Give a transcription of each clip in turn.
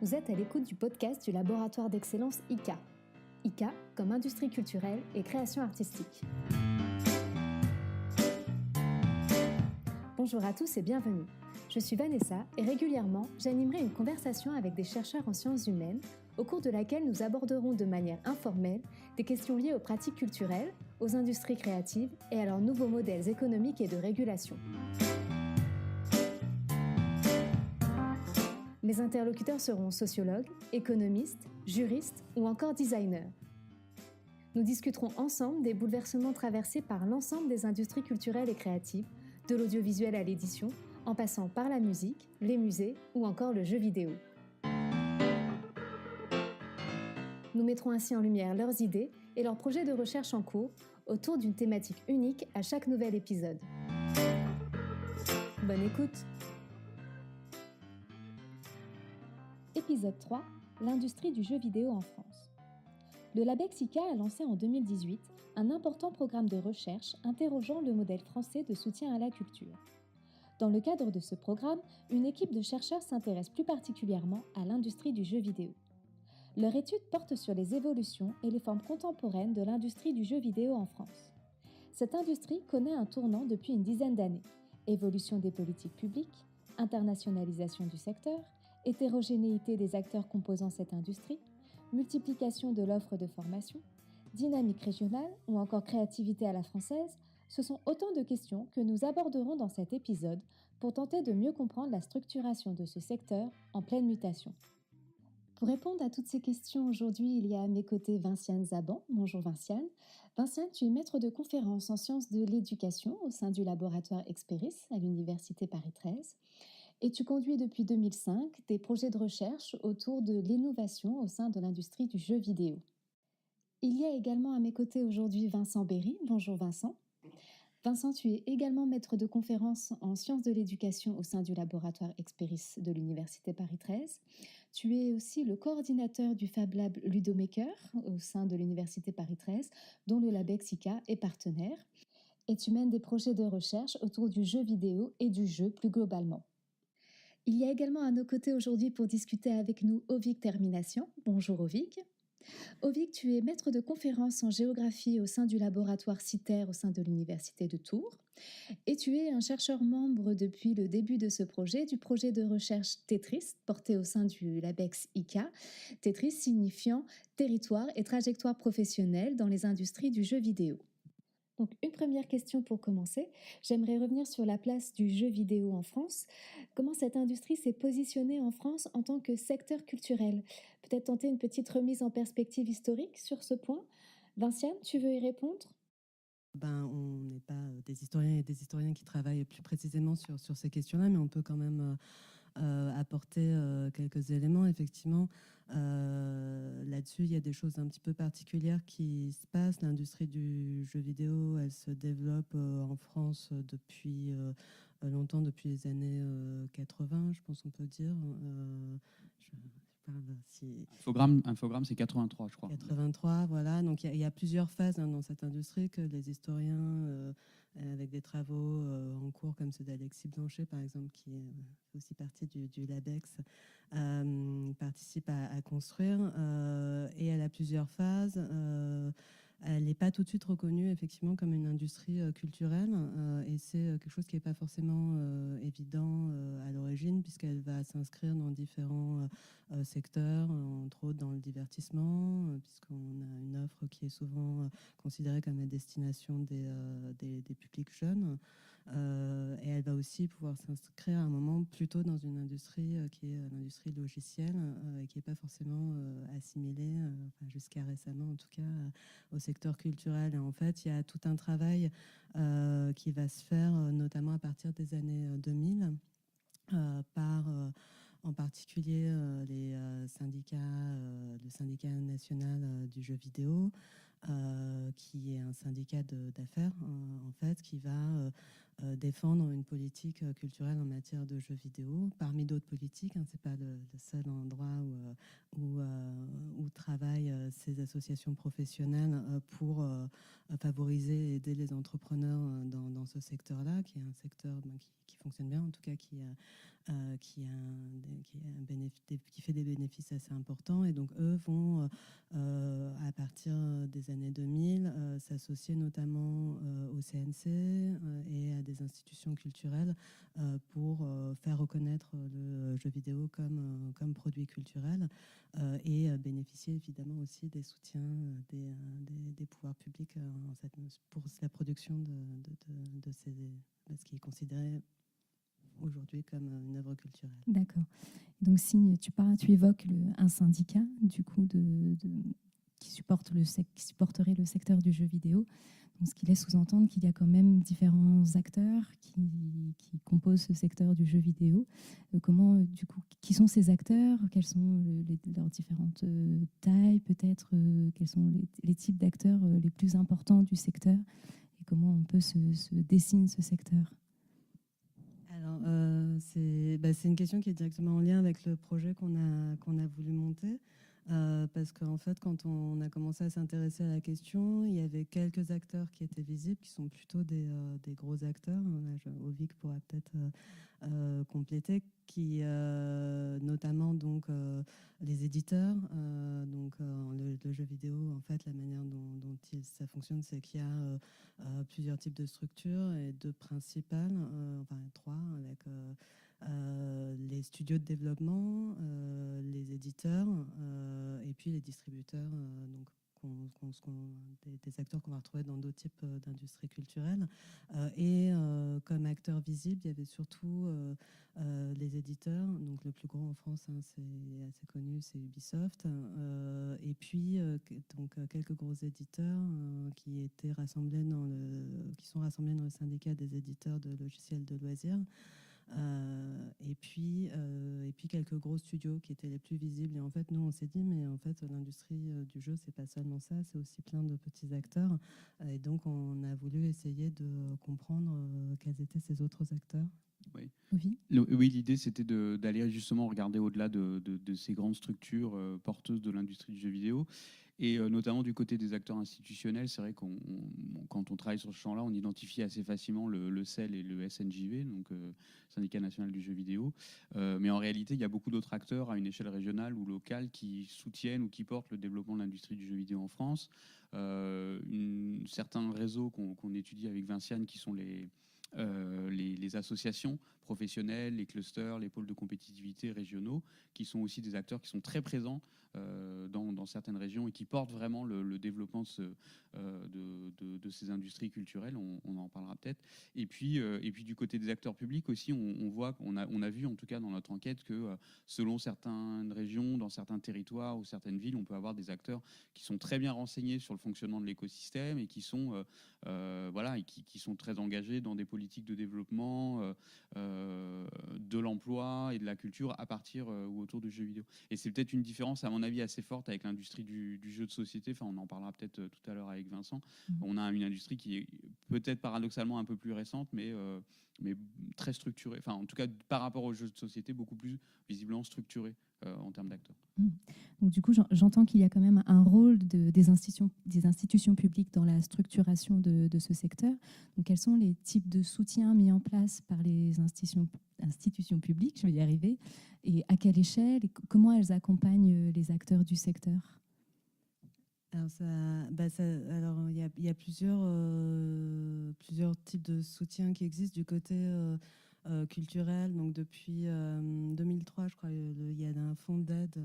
Vous êtes à l'écoute du podcast du laboratoire d'excellence ICA. ICA comme industrie culturelle et création artistique. Bonjour à tous et bienvenue. Je suis Vanessa et régulièrement, j'animerai une conversation avec des chercheurs en sciences humaines au cours de laquelle nous aborderons de manière informelle des questions liées aux pratiques culturelles, aux industries créatives et à leurs nouveaux modèles économiques et de régulation. Mes interlocuteurs seront sociologues, économistes, juristes ou encore designers. Nous discuterons ensemble des bouleversements traversés par l'ensemble des industries culturelles et créatives, de l'audiovisuel à l'édition, en passant par la musique, les musées ou encore le jeu vidéo. Nous mettrons ainsi en lumière leurs idées et leurs projets de recherche en cours autour d'une thématique unique à chaque nouvel épisode. Bonne écoute! Épisode 3, l'industrie du jeu vidéo en France. Le LabEx ICA a lancé en 2018 un important programme de recherche interrogeant le modèle français de soutien à la culture. Dans le cadre de ce programme, une équipe de chercheurs s'intéresse plus particulièrement à l'industrie du jeu vidéo. Leur étude porte sur les évolutions et les formes contemporaines de l'industrie du jeu vidéo en France. Cette industrie connaît un tournant depuis une dizaine d'années. Évolution des politiques publiques, internationalisation du secteur, hétérogénéité des acteurs composant cette industrie, multiplication de l'offre de formation, dynamique régionale ou encore créativité à la française, ce sont autant de questions que nous aborderons dans cet épisode pour tenter de mieux comprendre la structuration de ce secteur en pleine mutation. Pour répondre à toutes ces questions, aujourd'hui, il y a à mes côtés Vinciane Zaban. Bonjour Vinciane. Vinciane, tu es maître de conférences en sciences de l'éducation au sein du laboratoire Experis à l'Université Paris 13. Et tu conduis depuis 2005 des projets de recherche autour de l'innovation au sein de l'industrie du jeu vidéo. Il y a également à mes côtés aujourd'hui Vincent Berry. Bonjour Vincent. Vincent, tu es également maître de conférences en sciences de l'éducation au sein du laboratoire Experis de l'Université Paris 13. Tu es aussi le coordinateur du Fab Lab Ludomaker au sein de l'Université Paris 13, dont le LabEx ICA est partenaire. Et tu mènes des projets de recherche autour du jeu vidéo et du jeu plus globalement. Il y a également à nos côtés aujourd'hui pour discuter avec nous Ovik Termination. Bonjour Ovik. Ovik, tu es maître de conférences en géographie au sein du laboratoire CITER au sein de l'Université de Tours. Et tu es un chercheur membre depuis le début de ce projet, du projet de recherche Tetris, porté au sein du LabEx ICA. Tetris signifiant territoire et trajectoire professionnelle dans les industries du jeu vidéo. Donc, une première question pour commencer. J'aimerais revenir sur la place du jeu vidéo en France. Comment cette industrie s'est positionnée en France en tant que secteur culturel? Peut-être tenter une petite remise en perspective historique sur ce point. Vinciane, tu veux y répondre? On n'est pas des historiens et des historiens qui travaillent plus précisément sur ces questions-là, mais on peut quand même apporter quelques éléments. Effectivement, là-dessus, il y a des choses un petit peu particulières qui se passent. L'industrie du jeu vidéo, elle se développe en France depuis longtemps, depuis les années 80, je pense qu'on peut dire. Infogrames, c'est 83, je crois. 83, voilà. Donc, il y a plusieurs phases dans cette industrie que les historiens, avec des travaux en cours comme ceux d'Alexis Blanchet, par exemple, qui est aussi partie du LabEx, participent à construire. Et elle a plusieurs phases. Elle n'est pas tout de suite reconnue effectivement comme une industrie culturelle et c'est quelque chose qui n'est pas forcément évident à l'origine puisqu'elle va s'inscrire dans différents secteurs, entre autres dans le divertissement, puisqu'on a une offre qui est souvent considérée comme la destination des publics jeunes. Et elle va aussi pouvoir s'inscrire à un moment plutôt dans une industrie qui est l'industrie logicielle et qui n'est pas forcément assimilée, jusqu'à récemment en tout cas, au secteur culturel. Et en fait, il y a tout un travail qui va se faire, notamment à partir des années 2000, par en particulier le syndicat national du jeu vidéo, qui est un syndicat d'affaires, en fait, qui va défendre une politique culturelle en matière de jeux vidéo, parmi d'autres politiques. C'est pas le seul endroit où travaillent ces associations professionnelles pour favoriser et aider les entrepreneurs dans ce secteur-là, qui est un secteur qui fonctionne bien, en tout cas qui qui fait des bénéfices assez importants. Et donc, eux vont, à partir des années 2000, s'associer notamment au CNC et à des institutions culturelles pour faire reconnaître le jeu vidéo comme produit culturel et bénéficier évidemment aussi des soutiens des pouvoirs publics pour la production de ce qui est considéré aujourd'hui comme une œuvre culturelle. D'accord. Donc si tu évoques un syndicat du coup qui supporterait le secteur du jeu vidéo, donc ce qui laisse sous-entendre qu'il y a quand même différents acteurs qui composent ce secteur du jeu vidéo. Qui sont ces acteurs? Quelles sont leurs différentes tailles peut-être? Quels sont les types d'acteurs les plus importants du secteur? Et comment on peut se dessine ce secteur? Alors, c'est une question qui est directement en lien avec le projet qu'on a voulu monter. Parce qu'en fait, quand on a commencé à s'intéresser à la question, il y avait quelques acteurs qui étaient visibles, qui sont plutôt des gros acteurs. Ovik pourra peut-être compléter, qui notamment donc les éditeurs. Le jeu vidéo, en fait, la manière dont ça fonctionne, c'est qu'il y a plusieurs types de structures et deux principales, enfin trois, avec les studios de développement, les éditeurs et puis les distributeurs, des acteurs qu'on va retrouver dans d'autres types d'industries culturelles. Comme acteurs visibles, il y avait surtout les éditeurs. Donc le plus gros en France, c'est assez connu, c'est Ubisoft. Et puis quelques gros éditeurs qui sont rassemblés dans le syndicat des éditeurs de logiciels de loisirs. Et puis quelques gros studios qui étaient les plus visibles. Et en fait, nous, on s'est dit, mais en fait, l'industrie du jeu, c'est pas seulement ça, c'est aussi plein de petits acteurs. Et donc, on a voulu essayer de comprendre quels étaient ces autres acteurs. Oui, l'idée, c'était d'aller justement regarder au-delà de ces grandes structures porteuses de l'industrie du jeu vidéo. Et notamment du côté des acteurs institutionnels, c'est vrai quand on travaille sur ce champ-là, on identifie assez facilement le CEL et le SNJV, donc Syndicat national du jeu vidéo. Mais en réalité, il y a beaucoup d'autres acteurs à une échelle régionale ou locale qui soutiennent ou qui portent le développement de l'industrie du jeu vidéo en France. Certains réseaux qu'on étudie avec Vinciane, qui sont les associations professionnelles, les clusters, les pôles de compétitivité régionaux, qui sont aussi des acteurs qui sont très présents dans certaines régions et qui portent vraiment le développement de ces industries culturelles. On en parlera peut-être. Et puis du côté des acteurs publics aussi, on a vu en tout cas dans notre enquête que selon certaines régions, dans certains territoires ou certaines villes, on peut avoir des acteurs qui sont très bien renseignés sur le fonctionnement de l'écosystème et qui sont qui sont très engagés dans des politiques de développement de l'emploi et de la culture à partir ou autour du jeu vidéo. Et c'est peut-être une différence, à mon avis, assez forte avec l'industrie du jeu de société. Enfin, on en parlera peut-être tout à l'heure avec Vincent. On a une industrie qui est peut-être paradoxalement un peu plus récente, mais très structurée. Enfin, en tout cas, par rapport aux jeux de société, beaucoup plus visiblement structurée en termes d'acteurs. Donc, du coup, j'entends qu'il y a quand même un rôle des institutions publiques dans la structuration de ce secteur. Donc, quels sont les types de soutiens mis en place par les institutions publiques, je vais y arriver, et à quelle échelle, et comment elles accompagnent les acteurs du secteur? Alors, il y a plusieurs types de soutiens qui existent du côté culturel. Donc depuis 2003, je crois, il y a un fonds d'aide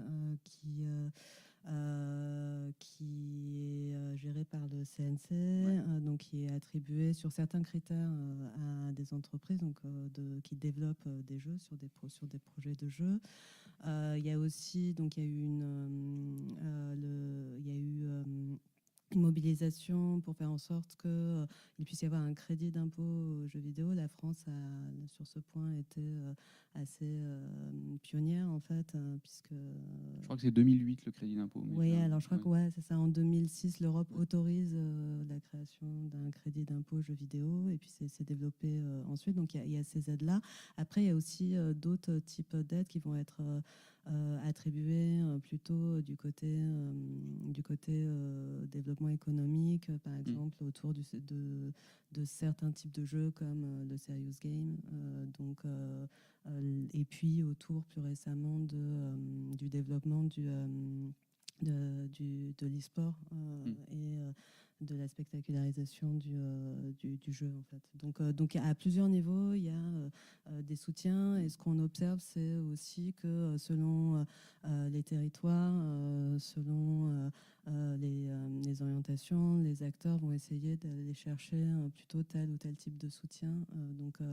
qui est géré par le CNC, donc qui est attribué sur certains critères à des entreprises qui développent des jeux sur des projets de jeux. Il y a aussi une mobilisation pour faire en sorte qu'il puisse y avoir un crédit d'impôt aux jeux vidéo. La France a, sur ce point, été assez pionnière, en fait, puisque... Je crois que c'est 2008, le crédit d'impôt. Oui, alors je crois que c'est ça. En 2006, l'Europe autorise la création d'un crédit d'impôt aux jeux vidéo, et puis c'est développé ensuite. Donc, il y a ces aides-là. Après, il y a aussi d'autres types d'aides qui vont être attribuées plutôt du côté développement développement économique, par exemple, autour de certains types de jeux comme le serious game. Et puis autour plus récemment du développement de l'e-sport et de la spectacularisation du jeu en fait. Donc à plusieurs niveaux, il y a des soutiens et ce qu'on observe, c'est aussi que selon les territoires, selon les orientations, les acteurs vont essayer d'aller chercher plutôt tel ou tel type de soutien.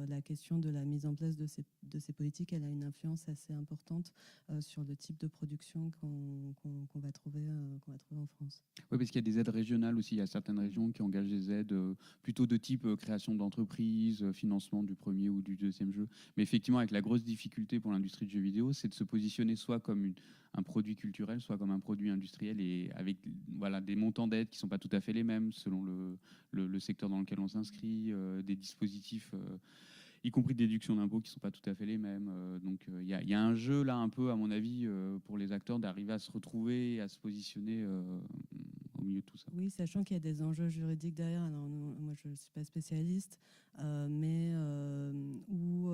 La question de la mise en place de ces politiques, elle a une influence assez importante sur le type de production qu'on va trouver en France. Oui, parce qu'il y a des aides régionales aussi. Il y a certaines régions qui engagent des aides plutôt de type création d'entreprise, financement du premier ou du deuxième jeu. Mais effectivement, avec la grosse difficulté pour l'industrie du jeu vidéo, c'est de se positionner soit comme un produit culturel, soit comme un produit industriel, et avec des montants d'aide qui ne sont pas tout à fait les mêmes selon le secteur dans lequel on s'inscrit, des dispositifs y compris de déduction d'impôts qui ne sont pas tout à fait les mêmes. Il y a un jeu là un peu, à mon avis, pour les acteurs d'arriver à se retrouver et à se positionner au milieu de tout ça. Oui, sachant qu'il y a des enjeux juridiques derrière. Alors, moi, je ne suis pas spécialiste, mais où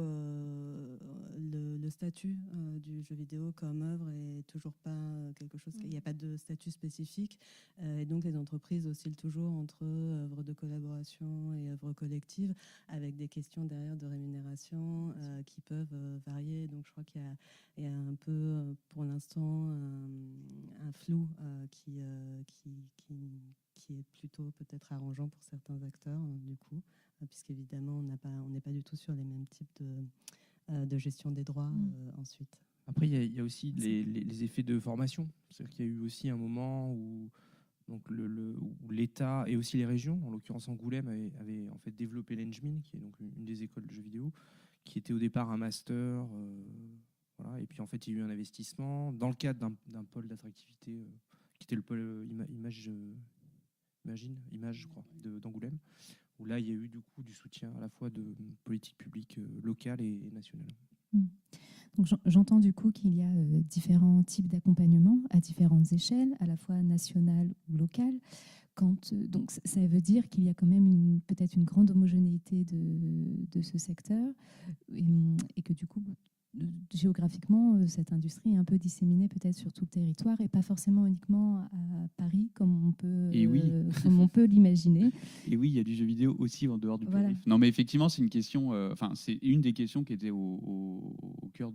le statut du jeu vidéo comme œuvre est toujours pas quelque chose. Il n'y a pas de statut spécifique, et donc les entreprises oscillent toujours entre œuvres de collaboration et œuvres collectives, avec des questions derrière de rémunération qui peuvent varier. Donc, je crois qu'il y a un peu, pour l'instant, un flou qui est plutôt peut-être arrangeant pour certains acteurs, du coup, puisqu'évidemment, on n'est pas du tout sur les mêmes types de gestion des droits ensuite. Après, il y a aussi les effets de formation. C'est-à-dire qu'il y a eu aussi un moment où où l'État et aussi les régions, en l'occurrence Angoulême, avaient en fait développé l'Engmin, qui est donc une des écoles de jeux vidéo, qui était au départ un master. Voilà. Et puis en fait, il y a eu un investissement dans le cadre d'un pôle d'attractivité qui était le pôle Image, je crois, d'Angoulême, où là, il y a eu du coup du soutien à la fois de politique publique locale et nationale. Donc, j'entends du coup qu'il y a différents types d'accompagnement à différentes échelles, à la fois nationales ou locales. Donc ça veut dire qu'il y a quand même peut-être une grande homogénéité de ce secteur et que du coup, géographiquement, cette industrie est un peu disséminée peut-être sur tout le territoire et pas forcément uniquement à Paris comme on peut l'imaginer. Et oui, il y a du jeu vidéo aussi en dehors du Voilà. périph'. Non, mais effectivement, c'est une question. C'est une des questions qui était au cœur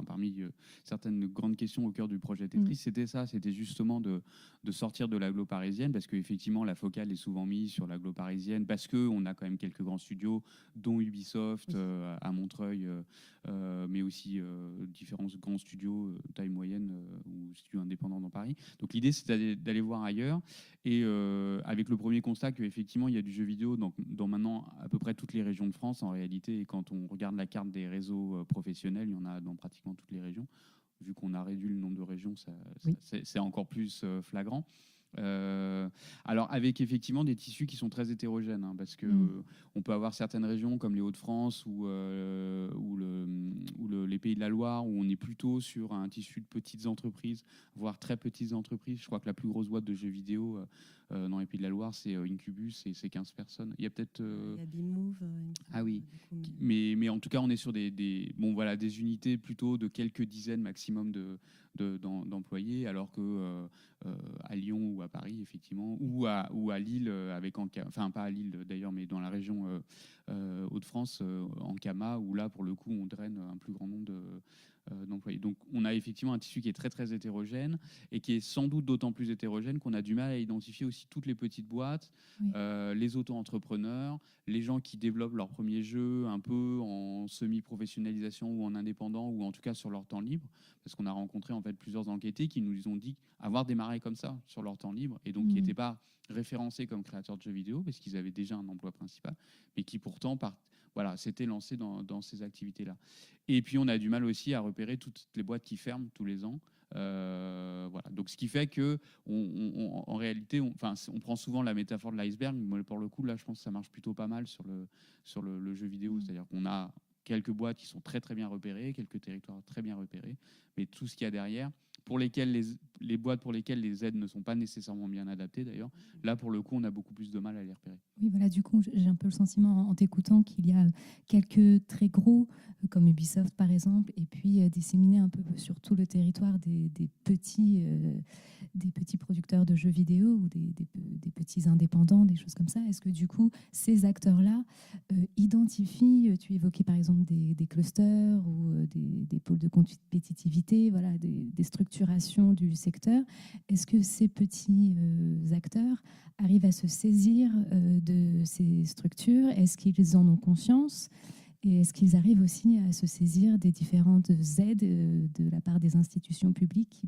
parmi certaines grandes questions au cœur du projet Tetris. C'était ça, c'était justement de sortir de l'agglo parisienne, parce qu'effectivement, la focale est souvent mise sur l'agglo parisienne, parce qu'on a quand même quelques grands studios, dont Ubisoft à Montreuil, mais aussi différents grands studios taille moyenne ou studios indépendants dans Paris. Donc l'idée, c'est d'aller voir ailleurs. Et avec le premier constat qu'effectivement, il y a du jeu vidéo dans maintenant à peu près toutes les régions de France, en réalité. Et quand on regarde la carte des réseaux professionnels, il y en a dans pratiquement toutes les régions. Vu qu'on a réduit le nombre de régions, c'est encore plus flagrant. Alors avec effectivement des tissus qui sont très hétérogènes, parce que on peut avoir certaines régions comme les Hauts-de-France ou les Pays de la Loire, où on est plutôt sur un tissu de petites entreprises, voire très petites entreprises. Je crois que la plus grosse boîte de jeux vidéo dans les Pays de la Loire, c'est Incubus, et c'est 15 personnes. Il y a peut-être il y a Bimove, ah oui, mais en tout cas on est sur des unités plutôt de quelques dizaines maximum d'employés, alors que à Lyon ou à Paris, effectivement, ou à Lille, enfin pas à Lille d'ailleurs, mais dans la région Hauts-de-France, Ankama, où là pour le coup on draine un plus grand nombre d'employés. Donc on a effectivement un tissu qui est très très hétérogène, et qui est sans doute d'autant plus hétérogène qu'on a du mal à identifier aussi toutes les petites boîtes, les auto-entrepreneurs, les gens qui développent leur premier jeu un peu en semi-professionnalisation ou en indépendant, ou en tout cas sur leur temps libre, parce qu'on a rencontré en fait plusieurs enquêtés qui nous ont dit avoir démarré comme ça sur leur temps libre, et donc qui n'étaient pas référencés comme créateurs de jeux vidéo parce qu'ils avaient déjà un emploi principal, mais qui pourtant s'étaient lancés dans ces activités-là. Et puis on a du mal aussi à repérer toutes les boîtes qui ferment tous les ans. Donc ce qui fait que en réalité, on prend souvent la métaphore de l'iceberg, mais pour le coup là, je pense que ça marche plutôt pas mal sur le jeu vidéo. C'est-à-dire qu'on a quelques boîtes qui sont très très bien repérées, quelques territoires très bien repérés, mais tout ce qu'il y a derrière, pour lesquelles les boîtes pour lesquelles les aides ne sont pas nécessairement bien adaptées d'ailleurs, là pour le coup on a beaucoup plus de mal à les repérer. Oui, voilà, du coup, j'ai un peu le sentiment en t'écoutant qu'il y a quelques très gros, comme Ubisoft par exemple, et puis disséminés un peu sur tout le territoire des petits producteurs de jeux vidéo ou des petits indépendants, des choses comme ça. Est-ce que du coup, ces acteurs-là identifient, tu évoquais par exemple des clusters ou des pôles de compétitivité, voilà, des structurations du secteur. Est-ce que ces petits acteurs arrivent à se saisir de ces structures? Est-ce qu'ils en ont conscience? Et est-ce qu'ils arrivent aussi à se saisir des différentes aides de la part des institutions publiques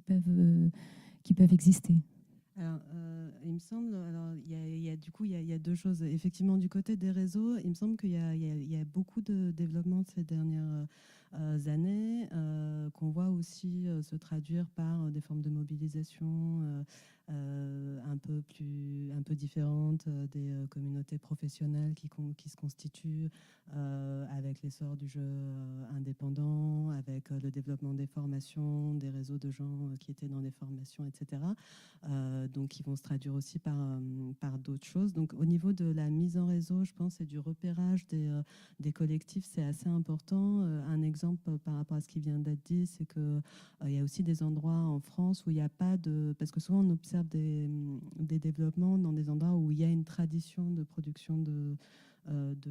qui peuvent exister? Alors, il me semble, il y a deux choses. Effectivement, du côté des réseaux, il me semble qu'il y a beaucoup de développement ces dernières années, qu'on voit aussi se traduire par des formes de mobilisation un peu différentes, des communautés professionnelles qui se constituent avec l'essor du jeu indépendant, avec le développement des formations, des réseaux de gens qui étaient dans des formations, etc. Donc qui vont se traduire aussi par d'autres choses. Donc au niveau de la mise en réseau, je pense, et du repérage des collectifs, c'est assez important. Un exemple par rapport à ce qui vient d'être dit, c'est qu'il y a aussi des endroits en France où il n'y a pas de... Parce que souvent on observe des développements dans des endroits où il y a une tradition de production de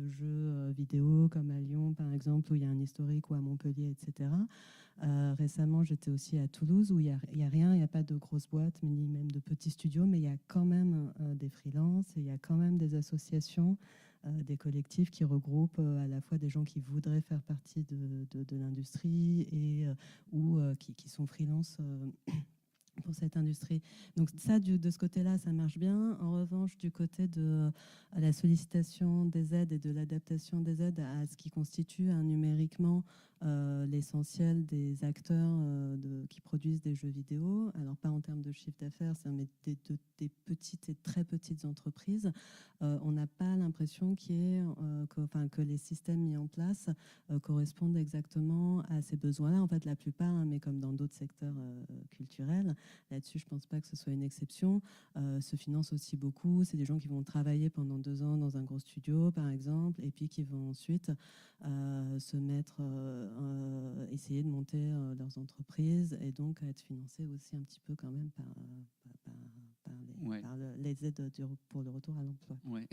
jeux vidéo, comme à Lyon par exemple, où il y a un historique, ou à Montpellier, etc. Récemment, j'étais aussi à Toulouse, où il y a rien, il n'y a pas de grosses boîtes, ni même de petits studios, mais il y a quand même des freelances, et il y a quand même des associations, des collectifs qui regroupent à la fois des gens qui voudraient faire partie de l'industrie et ou qui sont freelance pour cette industrie. Donc ça, de ce côté-là, ça marche bien. En revanche, du côté de la sollicitation des aides et de l'adaptation des aides à ce qui constitue numériquement l'essentiel des acteurs qui produisent des jeux vidéo, alors pas en termes de chiffre d'affaires, mais des petites et très petites entreprises, on n'a pas l'impression que les systèmes mis en place correspondent exactement à ces besoins-là. En fait, la plupart, mais comme dans d'autres secteurs culturels, là-dessus, je ne pense pas que ce soit une exception, se financent aussi beaucoup. C'est des gens qui vont travailler pendant 2 ans dans un gros studio, par exemple, et puis qui vont ensuite se mettre, essayer de monter leurs entreprises, et donc être financés aussi un petit peu quand même par les aides pour le retour à l'emploi. Ouais.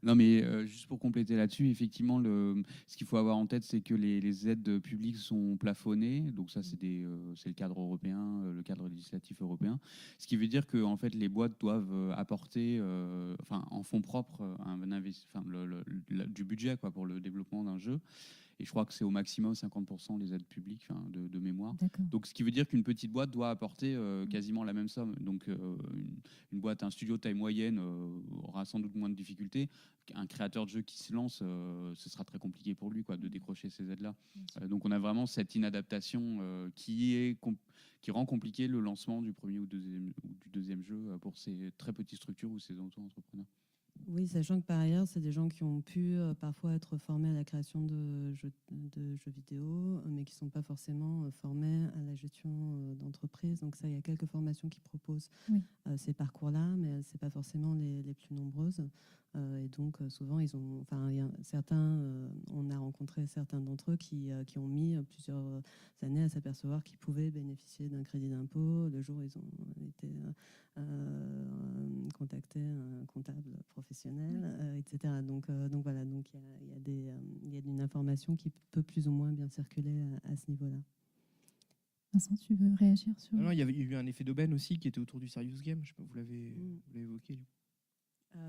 Non, mais juste pour compléter là-dessus, effectivement, ce qu'il faut avoir en tête, c'est que les aides publiques sont plafonnées. Donc ça, c'est le cadre européen, le cadre législatif européen. Ce qui veut dire que en fait, les boîtes doivent apporter, en fonds propres, du budget quoi, pour le développement d'un jeu. Et je crois que c'est au maximum 50% les aides publiques de mémoire. Donc, ce qui veut dire qu'une petite boîte doit apporter quasiment la même somme. Donc, une boîte, un studio de taille moyenne aura sans doute moins de difficultés. Un créateur de jeu qui se lance, ce sera très compliqué pour lui de décrocher ces aides-là. Donc, on a vraiment cette inadaptation qui rend compliqué le lancement du premier ou du deuxième jeu pour ces très petites structures ou ces auto-entrepreneurs. Oui, sachant que par ailleurs, c'est des gens qui ont pu parfois être formés à la création de jeux vidéo, mais qui ne sont pas forcément formés à la gestion d'entreprise. Donc ça, il y a quelques formations qui proposent ces parcours-là, mais ce n'est pas forcément les plus nombreuses. Et donc souvent, on a rencontré certains d'entre eux qui ont mis plusieurs années à s'apercevoir qu'ils pouvaient bénéficier d'un crédit d'impôt. Le jour où ils ont été contacter un comptable professionnel, etc. Donc voilà, donc il y a une information qui peut plus ou moins bien circuler à ce niveau-là. Vincent, tu veux réagir sur... Non, il y a eu un effet d'aubaine aussi qui était autour du Serious Game. Je sais pas, vous l'avez évoqué.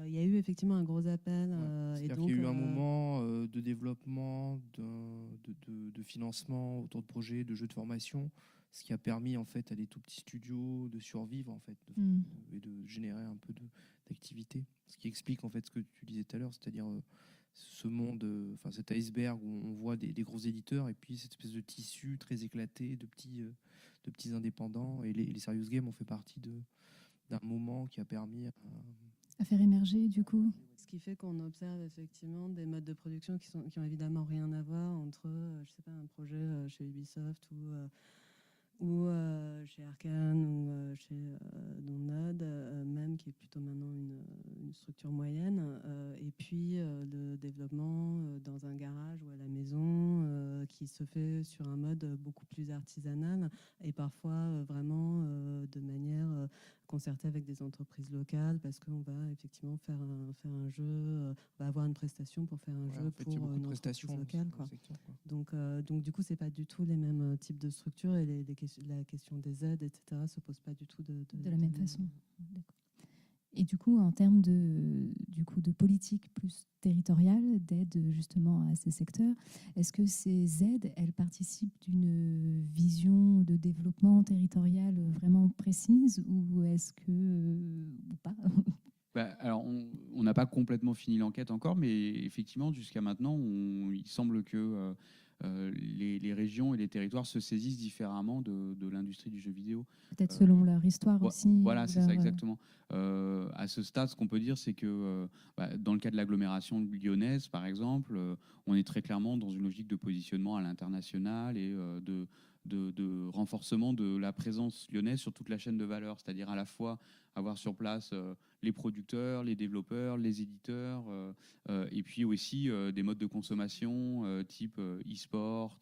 Il y a eu effectivement un gros appel. C'est-à-dire qu'il y a eu un moment de développement, de financement autour de projets, de jeux de formation, ce qui a permis en fait à des tout petits studios de survivre en fait, et de générer un peu d'activité. Ce qui explique en fait ce que tu disais tout à l'heure, c'est-à-dire ce monde, cet iceberg où on voit des gros éditeurs et puis cette espèce de tissu très éclaté de petits indépendants. Et les Serious Games ont fait partie d'un moment qui a permis à faire émerger du coup. Ce qui fait qu'on observe effectivement des modes de production qui ont évidemment rien à voir entre, je sais pas, un projet chez Ubisoft ou ou chez Arkane ou chez Node, même qui est plutôt maintenant une structure moyenne. Et puis le développement dans un garage ou à la maison qui se fait sur un mode beaucoup plus artisanal et parfois vraiment de manière concertée avec des entreprises locales parce qu'on va effectivement faire un jeu, on va avoir une prestation pour faire un jeu pour une entreprise locale. Quoi. Donc du coup, c'est pas du tout les mêmes types de structures et la question des aides, etc., se pose pas du tout de la même façon. D'accord. Et du coup, en termes de politique plus territoriale, d'aide justement à ces secteurs, est-ce que ces aides, elles participent d'une vision de développement territorial vraiment précise ou est-ce que ou pas? Alors, on n'a pas complètement fini l'enquête encore, mais effectivement, jusqu'à maintenant, il semble que les régions et les territoires se saisissent différemment de l'industrie du jeu vidéo. Peut-être selon leur histoire aussi. Voilà, c'est ça exactement. À ce stade, ce qu'on peut dire, c'est que dans le cas de l'agglomération lyonnaise, par exemple, on est très clairement dans une logique de positionnement à l'international et de renforcement de la présence lyonnaise sur toute la chaîne de valeur, c'est-à-dire à la fois avoir sur place les producteurs, les développeurs, les éditeurs, et puis aussi des modes de consommation type e-sport,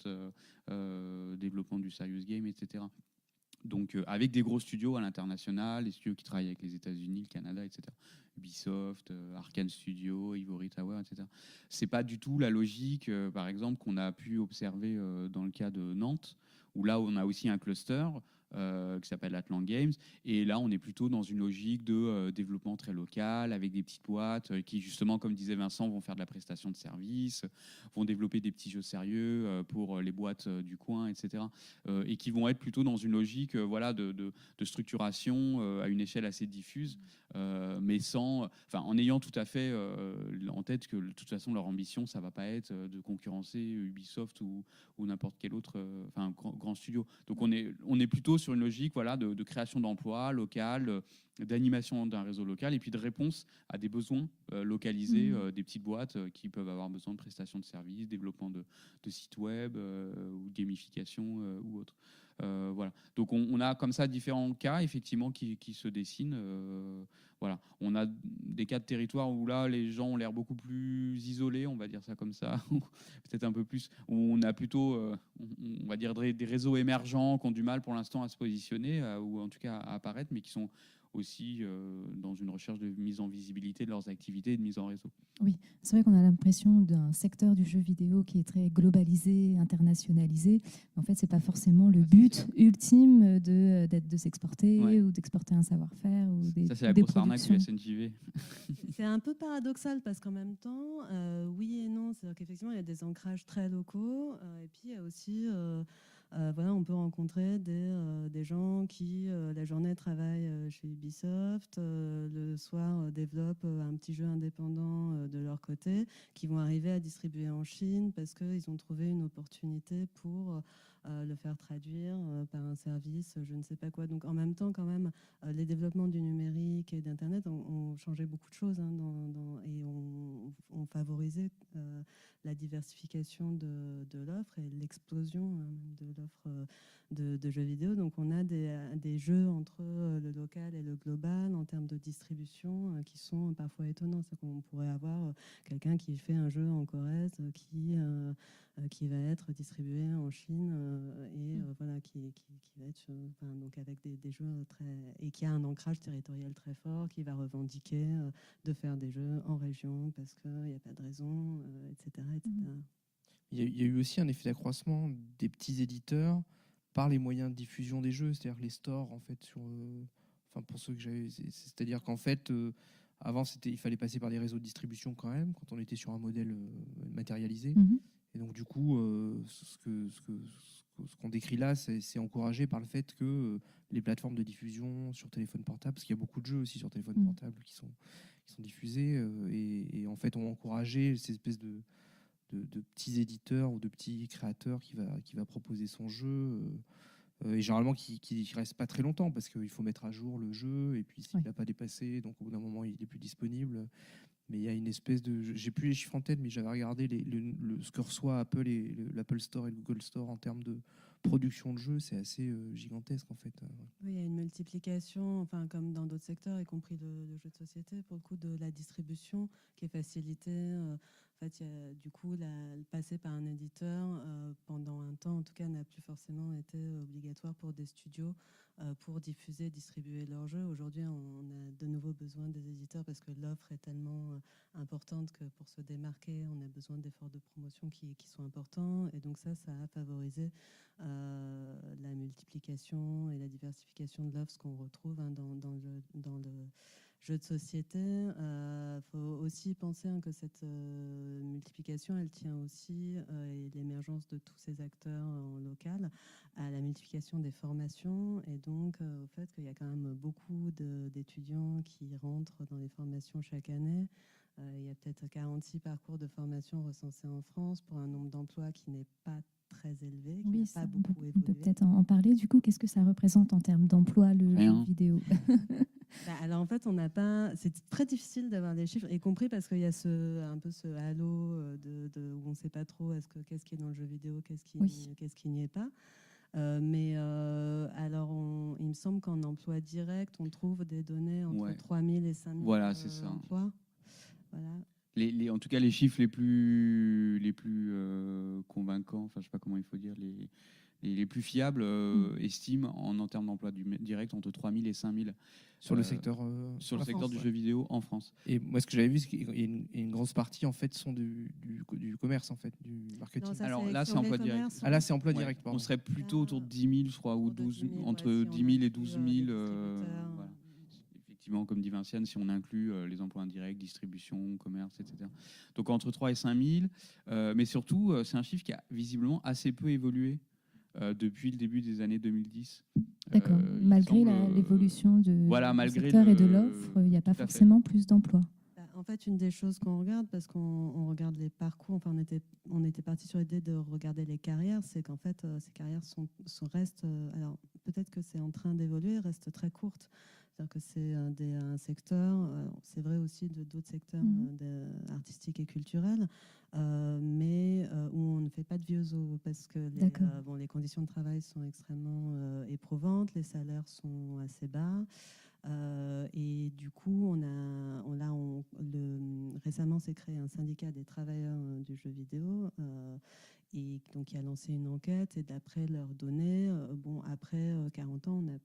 développement du serious game, etc. Donc avec des gros studios à l'international, des studios qui travaillent avec les États-Unis, le Canada, etc. Ubisoft, Arkane Studio, Ivory Tower, etc. C'est pas du tout la logique, par exemple, qu'on a pu observer dans le cas de Nantes, où là on a aussi un cluster qui s'appelle Atlant Games, et là on est plutôt dans une logique de développement très local, avec des petites boîtes qui justement, comme disait Vincent, vont faire de la prestation de services, vont développer des petits jeux sérieux pour les boîtes du coin, etc. Et qui vont être plutôt dans une logique de structuration à une échelle assez diffuse, mais en ayant tout à fait en tête que de toute façon leur ambition, ça va pas être de concurrencer Ubisoft ou n'importe quel autre grand studio. Donc on est plutôt sur une logique de création d'emplois local, d'animation d'un réseau local et puis de réponse à des besoins localisés des petites boîtes qui peuvent avoir besoin de prestations de services, développement de sites web ou de gamification ou autre. Voilà. Donc on a comme ça différents cas effectivement qui se dessinent. Voilà. On a des cas de territoire où là les gens ont l'air beaucoup plus isolés, on va dire ça comme ça, peut-être un peu plus, où on a plutôt, on va dire des réseaux émergents qui ont du mal pour l'instant à se positionner ou en tout cas à apparaître, mais qui sont aussi dans une recherche de mise en visibilité de leurs activités et de mise en réseau. Oui, c'est vrai qu'on a l'impression d'un secteur du jeu vidéo qui est très globalisé, internationalisé. En fait, c'est pas forcément le but ultime de s'exporter ou d'exporter un savoir-faire ou des Ça, c'est la grosse arnaque du SNJV. C'est un peu paradoxal parce qu'en même temps, oui et non. C'est-à-dire qu'effectivement, il y a des ancrages très locaux et puis il y a aussi... on peut rencontrer des gens qui, la journée, travaillent chez Ubisoft, le soir, développent un petit jeu indépendant de leur côté, qui vont arriver à distribuer en Chine parce qu'ils ont trouvé une opportunité pour le faire traduire par un service, je ne sais pas quoi. Donc en même temps, quand même, les développements du numérique et d'Internet ont changé beaucoup de choses et ont favorisé la diversification de l'offre et l'explosion de l'offre de jeux vidéo. Donc on a des jeux entre le local et le global en termes de distribution qui sont parfois étonnants. C'est qu'on pourrait avoir quelqu'un qui fait un jeu en Corrèze qui va être distribué en Chine qui va être donc avec des jeux et qui a un ancrage territorial très fort, qui va revendiquer de faire des jeux en région parce qu'il n'y a pas de raison, etc. Il y a eu aussi un effet d'accroissement des petits éditeurs par les moyens de diffusion des jeux, c'est-à-dire les stores en fait pour ceux que j'avais, c'est-à-dire qu'en fait avant il fallait passer par des réseaux de distribution quand même quand on était sur un modèle matérialisé. Et donc du coup ce qu'on décrit là, c'est encouragé par le fait que les plateformes de diffusion sur téléphone portable, parce qu'il y a beaucoup de jeux aussi sur téléphone portable qui sont diffusés et en fait ont encouragé ces espèces de petits éditeurs ou de petits créateurs qui va proposer son jeu et généralement qui reste pas très longtemps parce qu'il faut mettre à jour le jeu et puis s'il n'a pas dépassé, donc au bout d'un moment il est plus disponible. Mais il y a une espèce de, j'ai plus les chiffres en tête, mais j'avais regardé ce que reçoit Apple et l'Apple Store et le Google Store en termes de production de jeux, c'est assez gigantesque en fait. Oui, il y a une multiplication, enfin, comme dans d'autres secteurs, y compris le jeu de société, pour le coup, de la distribution qui est facilitée. En fait, du coup, passer par un éditeur pendant un temps, en tout cas, n'a plus forcément été obligatoire pour des studios pour diffuser, distribuer leurs jeux. Aujourd'hui, on a de nouveau besoin des éditeurs parce que l'offre est tellement importante que pour se démarquer, on a besoin d'efforts de promotion qui sont importants. Et donc ça a favorisé la multiplication et la diversification de l'offre, ce qu'on retrouve dans le jeu de société. Faut aussi penser que cette multiplication, elle tient aussi, et l'émergence de tous ces acteurs en local, à la multiplication des formations et donc au fait qu'il y a quand même beaucoup d'étudiants qui rentrent dans les formations chaque année. Il y a peut-être 46 parcours de formation recensés en France pour un nombre d'emplois qui n'est pas très élevé, qui n'a pas beaucoup évolué. On peut peut-être en parler. Du coup, qu'est-ce que ça représente en termes d'emploi, le jeu vidéo? Alors en fait, c'est très difficile d'avoir des chiffres, y compris parce qu'il y a un peu ce halo où on ne sait pas trop qu'est-ce qui est dans le jeu vidéo, qu'est-ce qui n'y est pas. Alors, il me semble qu'en emploi direct, on trouve des données entre 3 000 et 5 000 emplois. Voilà. En tout cas, les chiffres les plus convaincants, enfin, je ne sais pas comment il faut dire, les plus fiables estiment en termes d'emploi direct entre 3 000 et 5 000 sur le secteur, du jeu vidéo en France. Et moi, ce que j'avais vu, c'est qu'il y a une grosse partie en fait sont du commerce, en fait, du marketing. Non, alors là, c'est emploi direct. Ah là, c'est emploi direct. On serait plutôt autour de 10 000, je crois, ou 12 000, entre 10 000 et 12 000. Voilà. Effectivement, comme dit Vinciane, si on inclut les emplois indirects, distribution, commerce, etc. Donc entre 3 et 5 000. Mais surtout, c'est un chiffre qui a visiblement assez peu évolué depuis le début des années 2010. D'accord. Malgré l'évolution du secteur et de l'offre, il n'y a pas forcément plus d'emplois. En fait, une des choses qu'on regarde, parce qu'on regarde les parcours, enfin on était parti sur l'idée de regarder les carrières, c'est qu'en fait ces carrières restent, alors peut-être que c'est en train d'évoluer, restent très courtes. C'est-à-dire que c'est un secteur, c'est vrai aussi de d'autres secteurs artistiques et culturels, mais où on ne fait pas de vieux os parce que les conditions de travail sont extrêmement éprouvantes, les salaires sont assez bas. Et du coup, récemment s'est créé un syndicat des travailleurs du jeu vidéo et donc qui a lancé une enquête. Et d'après leurs données, après 40 ans, on n'a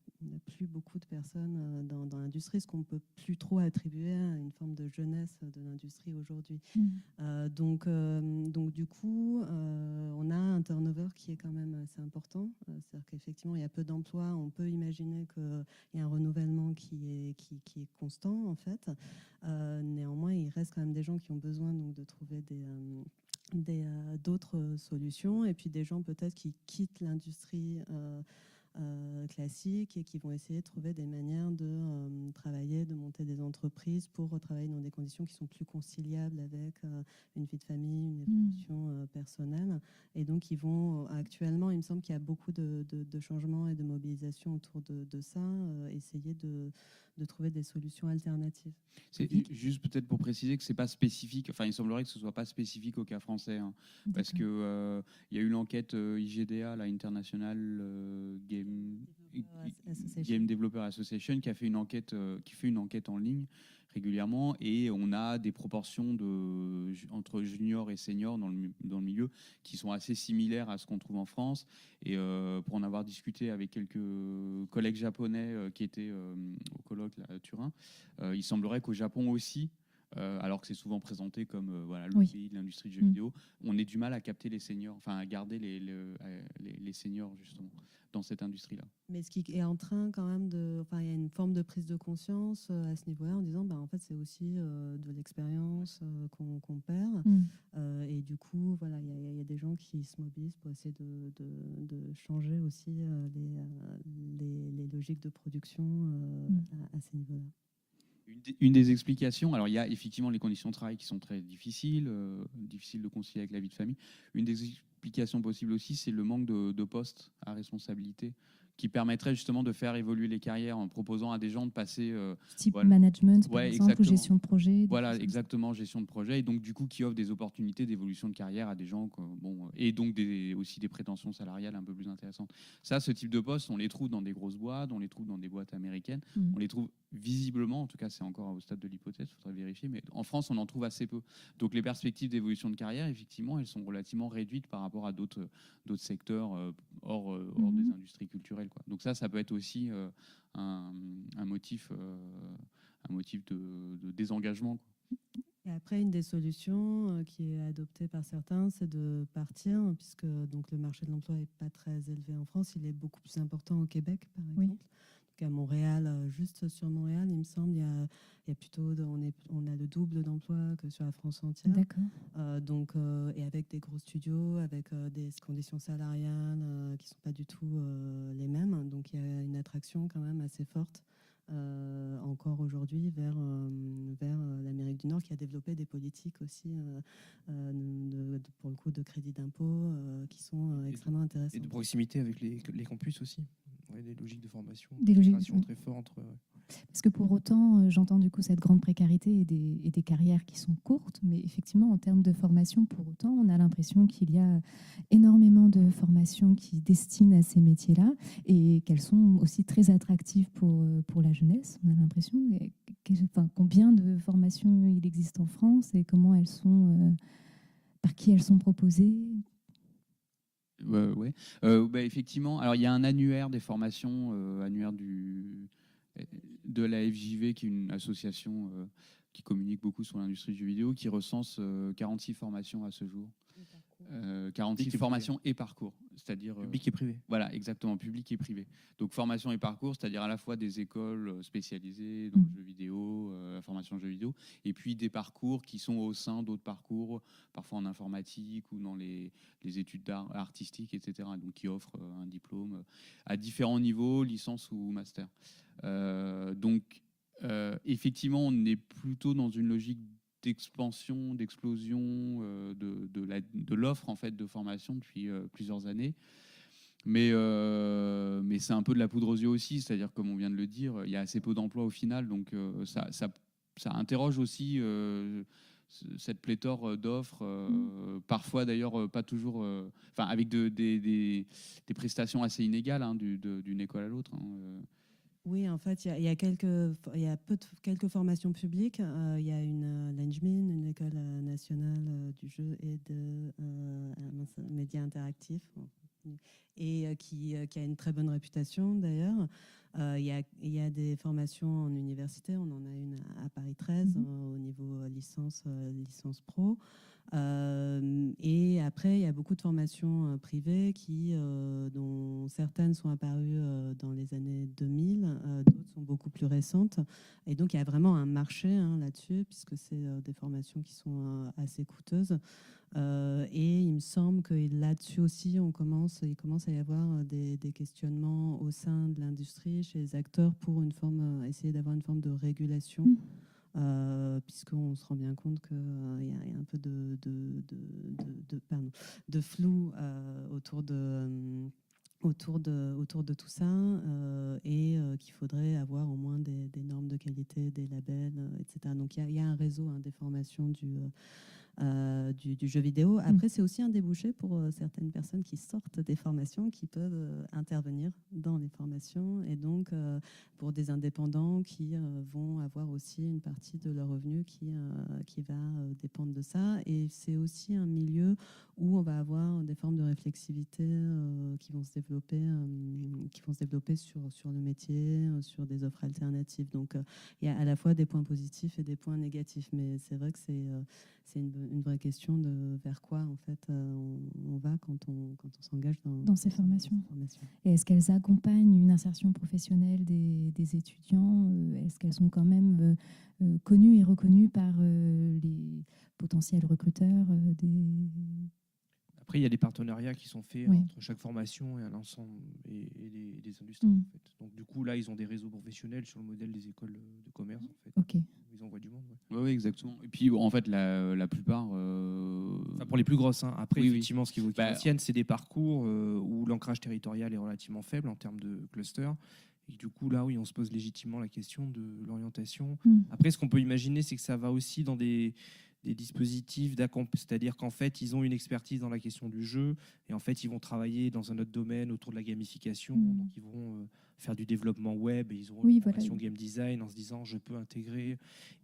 plus beaucoup de personnes dans l'industrie, ce qu'on ne peut plus trop attribuer à une forme de jeunesse de l'industrie aujourd'hui. Donc du coup, on a un turnover qui est quand même assez important. C'est-à-dire qu'effectivement, il y a peu d'emplois. On peut imaginer qu'il y a un renouvellement qui est constant, en fait. Néanmoins, il reste quand même des gens qui ont besoin donc, de trouver d'autres solutions, et puis des gens peut-être qui quittent l'industrie classique et qui vont essayer de trouver des manières de travailler, de monter des entreprises pour travailler dans des conditions qui sont plus conciliables avec une vie de famille, une évolution personnelle. Et donc, actuellement, il me semble qu'il y a beaucoup de changements et de mobilisation autour de ça, essayer de trouver des solutions alternatives. C'est juste peut-être pour préciser que c'est pas spécifique, enfin il semblerait que ce soit pas spécifique au cas français, parce que il y a eu l'enquête IGDA, la International Game Developer Association, qui fait une enquête en ligne régulièrement, et on a des proportions entre juniors et seniors dans le milieu qui sont assez similaires à ce qu'on trouve en France. Et pour en avoir discuté avec quelques collègues japonais qui étaient au colloque à Turin, il semblerait qu'au Japon aussi, alors que c'est souvent présenté comme le pays de l'industrie du jeu vidéo, on ait du mal à capter les seniors, enfin à garder les seniors justement dans cette industrie-là. Mais ce qui est en train quand même il y a une forme de prise de conscience à ce niveau-là, en disant en fait c'est aussi de l'expérience qu'on perd, et du coup voilà, il y a des gens qui se mobilisent pour essayer de changer aussi les logiques de production à ces niveaux-là. Une des explications, alors il y a effectivement les conditions de travail qui sont très difficiles, difficiles de concilier avec la vie de famille. Une des explications possibles aussi, c'est le manque de postes à responsabilité qui permettrait justement de faire évoluer les carrières en proposant à des gens de passer Type voilà. management, par exemple, exactement. ou gestion de projet. Voilà, exactement, gestion de projet, et donc du coup qui offre des opportunités d'évolution de carrière à des gens, et donc aussi des prétentions salariales un peu plus intéressantes. Ça, ce type de poste, on les trouve dans des grosses boîtes, on les trouve dans des boîtes américaines, on les trouve visiblement, en tout cas c'est encore au stade de l'hypothèse, il faudrait vérifier, mais en France on en trouve assez peu. Donc les perspectives d'évolution de carrière, effectivement, elles sont relativement réduites par rapport à d'autres secteurs hors des industries culturelles, quoi. Donc ça peut être aussi un motif de désengagement, quoi. Et après, une des solutions qui est adoptée par certains, c'est de partir, puisque donc, le marché de l'emploi n'est pas très élevé en France, il est beaucoup plus important au Québec, par exemple. Donc à Montréal, juste sur Montréal, il me semble, il y a plutôt, on a le double d'emplois que sur la France entière. D'accord. Et avec des gros studios, avec des conditions salariales qui ne sont pas du tout les mêmes. Donc il y a une attraction quand même assez forte. Encore aujourd'hui vers l'Amérique du Nord, qui a développé des politiques aussi pour le coup de crédit d'impôt qui sont extrêmement intéressantes. Et de proximité avec les campus aussi. Ouais, des logiques de formation, très fortes. Parce que pour autant, j'entends du coup cette grande précarité et des carrières qui sont courtes, mais effectivement, en termes de formation, pour autant, on a l'impression qu'il y a énormément de formations qui destinent à ces métiers-là et qu'elles sont aussi très attractives pour la jeunesse. On a l'impression, combien de formations il existe en France et comment elles sont, par qui elles sont proposées. Ouais. Effectivement, alors il y a un annuaire des formations, annuaire de la FJV, qui est une association qui communique beaucoup sur l'industrie du jeu vidéo, qui recense 46 formations à ce jour. 46 formations et parcours, c'est-à-dire public et privé. Voilà, exactement, public et privé. Donc formation et parcours, c'est-à-dire à la fois des écoles spécialisées dans le jeu vidéo, la formation en jeu vidéo, et puis des parcours qui sont au sein d'autres parcours, parfois en informatique ou dans les études d'art artistique, etc. Donc qui offrent un diplôme à différents niveaux, licence ou master. Effectivement, on est plutôt dans une logique d'expansion, d'explosion de l'offre en fait de formation depuis plusieurs années. Mais c'est un peu de la poudre aux yeux aussi, c'est-à-dire, comme on vient de le dire, il y a assez peu d'emplois au final, donc ça interroge aussi cette pléthore d'offres, parfois d'ailleurs pas toujours, avec des prestations assez inégales d'une école à l'autre. Oui, en fait, il y a quelques formations publiques. Il y a l'ENJMIN, une école nationale du jeu et de médias interactifs, et qui a une très bonne réputation d'ailleurs. Il y a des formations en université. On en a une à Paris 13 au niveau licence pro. Et après, il y a beaucoup de formations privées dont certaines sont apparues dans les années 2000, d'autres sont beaucoup plus récentes. Et donc, il y a vraiment un marché là-dessus, puisque c'est des formations qui sont assez coûteuses. Et il me semble que là-dessus aussi, il commence à y avoir des questionnements au sein de l'industrie, chez les acteurs, pour essayer d'avoir une forme de régulation. Puisqu'on se rend bien compte qu'il y a un peu de flou autour de tout ça, et qu'il faudrait avoir au moins des normes de qualité, des labels, etc. Donc il y a un réseau des formations du jeu vidéo. Après, c'est aussi un débouché pour certaines personnes qui sortent des formations, qui peuvent intervenir dans les formations, et donc pour des indépendants qui vont avoir aussi une partie de leur revenu qui va dépendre de ça. Et c'est aussi un milieu où on va avoir des formes de réflexivité qui vont se développer sur le métier, sur des offres alternatives. Donc il y a à la fois des points positifs et des points négatifs, mais c'est vrai que c'est une vraie question de vers quoi en fait on va quand on s'engage dans ces formations. Et est-ce qu'elles accompagnent une insertion professionnelle des étudiants? Est-ce qu'elles sont quand même connues et reconnues par les potentiels recruteurs Après, il y a des partenariats qui sont faits Oui. entre chaque formation et à l'ensemble et des industries. En fait. Donc, du coup, là, ils ont des réseaux professionnels sur le modèle des écoles de commerce. En fait. Ok. Ils envoient du monde. Ouais. Oui, exactement. Et puis, en fait, la plupart. Enfin, pour les plus grosses. Hein. Après, Oui, effectivement, ce qui évoque Bah, l'ancienne, c'est des parcours où l'ancrage territorial est relativement faible en termes de cluster. Et du coup, là, oui, on se pose légitimement la question de l'orientation. Après, ce qu'on peut imaginer, c'est que ça va aussi dans des dispositifs c'est-à-dire qu'en fait, ils ont une expertise dans la question du jeu et en fait, ils vont travailler dans un autre domaine autour de la gamification. Donc, ils vont faire du développement web et ils auront une formation game design en se disant je peux intégrer.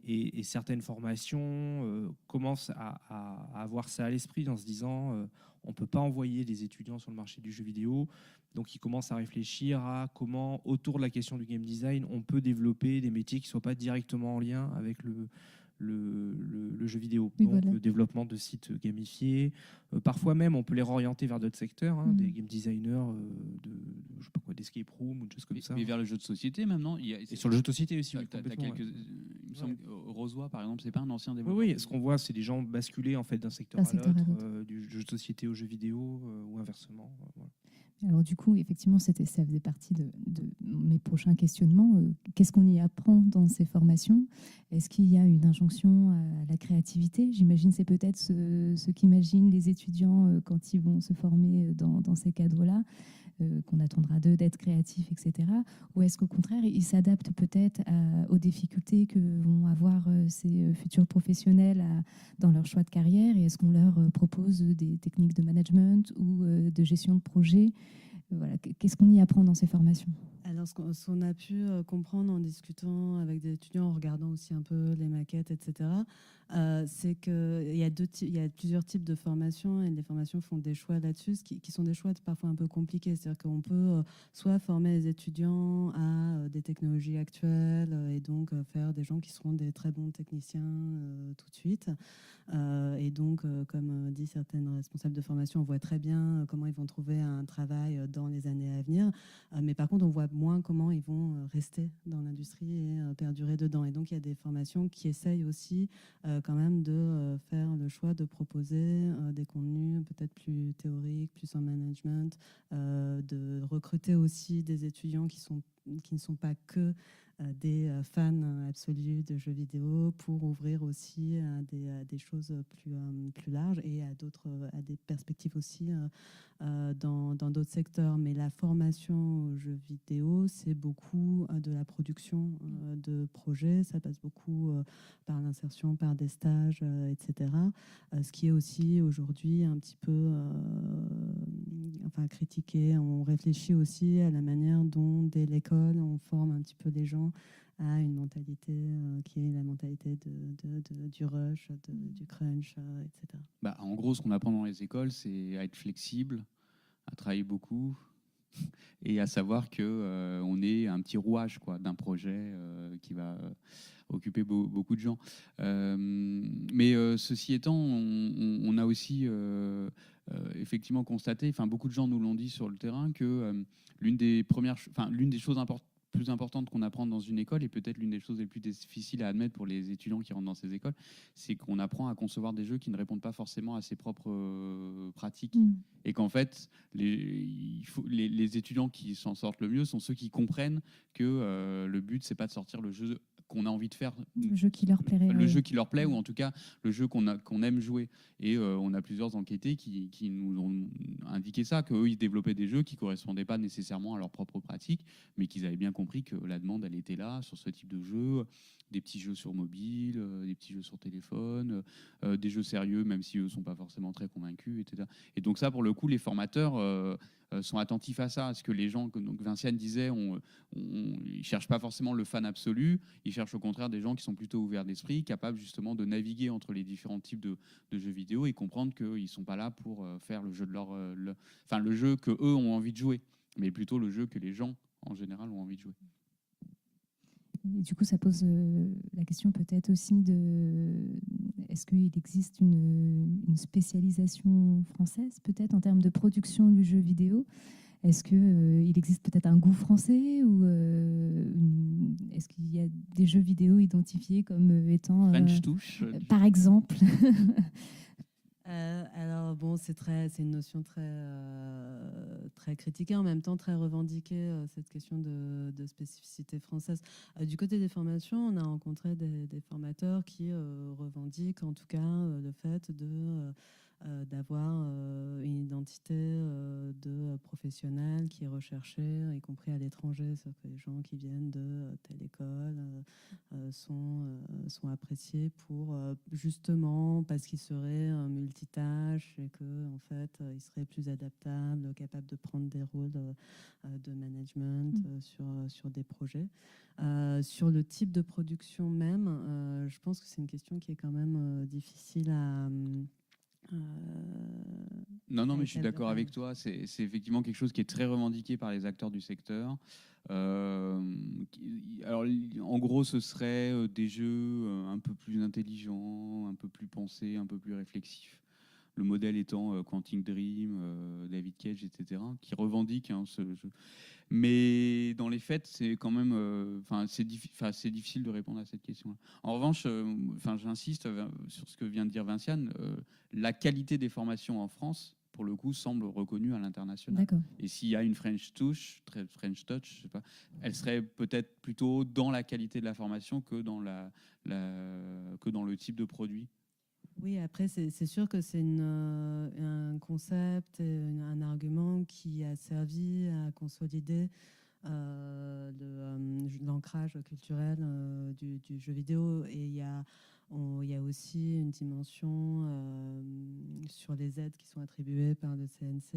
Et certaines formations commencent à avoir ça à l'esprit en se disant on ne peut pas envoyer des étudiants sur le marché du jeu vidéo. Donc, ils commencent à réfléchir à comment, autour de la question du game design, on peut développer des métiers qui ne soient pas directement en lien avec le jeu vidéo. Oui, donc, voilà. le développement de sites gamifiés. Parfois même, on peut les réorienter vers d'autres secteurs, des game designers, je sais pas quoi, d'escape room ou des choses comme ça. Mais vers le jeu de société maintenant. Et sur le jeu de société aussi. Oui, t'as complètement, quelques, il me semble, Rosoy, par exemple, c'est pas un ancien développeur. Oui, ce qu'on voit, c'est des gens basculer en fait d'un secteur à l'autre, du jeu de société au jeu vidéo ou inversement. Voilà. Alors du coup, effectivement, ça faisait partie de mes prochains questionnements. Qu'est-ce qu'on y apprend dans ces formations? Est-ce qu'il y a une injonction à la créativité? J'imagine c'est peut-être ce qu'imaginent les étudiants quand ils vont se former dans ces cadres-là, qu'on attendra d'eux d'être créatifs, etc. Ou est-ce qu'au contraire, ils s'adaptent peut-être aux difficultés que vont avoir ces futurs professionnels dans leur choix de carrière? Et est-ce qu'on leur propose des techniques de management ou de gestion de projet? Voilà. Qu'est-ce qu'on y apprend dans ces formations? Alors, ce qu'on a pu comprendre en discutant avec des étudiants, en regardant aussi un peu les maquettes, etc., c'est qu'il y a plusieurs types de formations et les formations font des choix là-dessus, qui sont des choix parfois un peu compliqués. C'est-à-dire qu'on peut soit former les étudiants à des technologies actuelles et donc faire des gens qui seront des très bons techniciens tout de suite. Et donc, comme dit certaines responsables de formation, on voit très bien comment ils vont trouver un travail dans les années à venir. Mais par contre, on voit moins comment ils vont rester dans l'industrie et perdurer dedans. Et donc, il y a des formations qui essayent aussi quand même de faire le choix de proposer des contenus peut-être plus théoriques, plus en management, de recruter aussi des étudiants qui ne sont pas que des fans absolus de jeux vidéo pour ouvrir aussi à des choses plus larges et à des perspectives aussi dans d'autres secteurs. Mais la formation aux jeux vidéo, c'est beaucoup de la production de projets. Ça passe beaucoup par l'insertion, par des stages, etc. Ce qui est aussi aujourd'hui un petit peu critiqué. On réfléchit aussi à la manière dont, dès l'école, on forme un petit peu les gens à une mentalité qui est la mentalité du rush, du crunch, etc. En gros, ce qu'on apprend dans les écoles, c'est à être flexible, à travailler beaucoup et à savoir qu'on est un petit rouage d'un projet qui va occuper beaucoup de gens. Mais ceci étant, on a aussi effectivement constaté, beaucoup de gens nous l'ont dit sur le terrain, que l'une des choses plus importantes qu'on apprend dans une école, et peut-être l'une des choses les plus difficiles à admettre pour les étudiants qui rentrent dans ces écoles, c'est qu'on apprend à concevoir des jeux qui ne répondent pas forcément à ses propres pratiques. Et qu'en fait, les étudiants qui s'en sortent le mieux sont ceux qui comprennent que le but, c'est pas de sortir le jeu qu'on a envie de faire, le jeu qui leur plairait, le jeu qui leur plaît, ou en tout cas le jeu qu'on aime jouer. Et on a plusieurs enquêtés qui nous ont indiqué ça, qu'eux ils développaient des jeux qui correspondaient pas nécessairement à leurs propres pratiques, mais qu'ils avaient bien compris que la demande elle était là sur ce type de jeu, des petits jeux sur mobile, des petits jeux sur téléphone, des jeux sérieux même si eux sont pas forcément très convaincus, etc. Et donc ça, pour le coup, les formateurs sont attentifs à ça, à ce que les gens, donc Vinciane disait, ils cherchent pas forcément le fan absolu, ils cherchent au contraire des gens qui sont plutôt ouverts d'esprit, capables justement de naviguer entre les différents types de jeux vidéo et comprendre qu'ils sont pas là pour faire le jeu de le jeu que eux ont envie de jouer, mais plutôt le jeu que les gens en général ont envie de jouer. Et du coup, ça pose la question peut-être aussi est-ce qu'il existe une spécialisation française peut-être en termes de production du jeu vidéo? Est-ce qu'il existe peut-être un goût français ou est-ce qu'il y a des jeux vidéo identifiés comme étant French touch, par exemple Alors bon, c'est une notion très critiquée, en même temps très revendiquée, cette question de spécificité française. Du côté des formations, on a rencontré des formateurs qui revendiquent en tout cas le fait d'avoir une identité de professionnel qui est recherchée, y compris à l'étranger. C'est-à-dire que les gens qui viennent de telle école sont appréciés pour justement parce qu'ils seraient multitâches et que en fait ils seraient plus adaptables, capables de prendre des rôles de management sur des projets. Sur le type de production même, je pense que c'est une question qui est quand même difficile à Non, mais je suis d'accord avec toi. C'est effectivement quelque chose qui est très revendiqué par les acteurs du secteur. Alors, en gros, ce serait des jeux un peu plus intelligents, un peu plus pensés, un peu plus réflexifs. Le modèle étant Quantic Dream, David Cage, etc., qui revendiquent ce jeu. Mais dans les faits, c'est quand même, c'est difficile de répondre à cette question-là. En revanche, j'insiste sur ce que vient de dire Vinciane. La qualité des formations en France, pour le coup, semble reconnue à l'international. D'accord. Et s'il y a une French touch, je sais pas, elle serait peut-être plutôt dans la qualité de la formation que dans le type de produit. Oui, après, c'est sûr que c'est un concept, un argument qui a servi à consolider l'ancrage culturel du jeu vidéo. Et il y a aussi une dimension sur les aides qui sont attribuées par le CNC,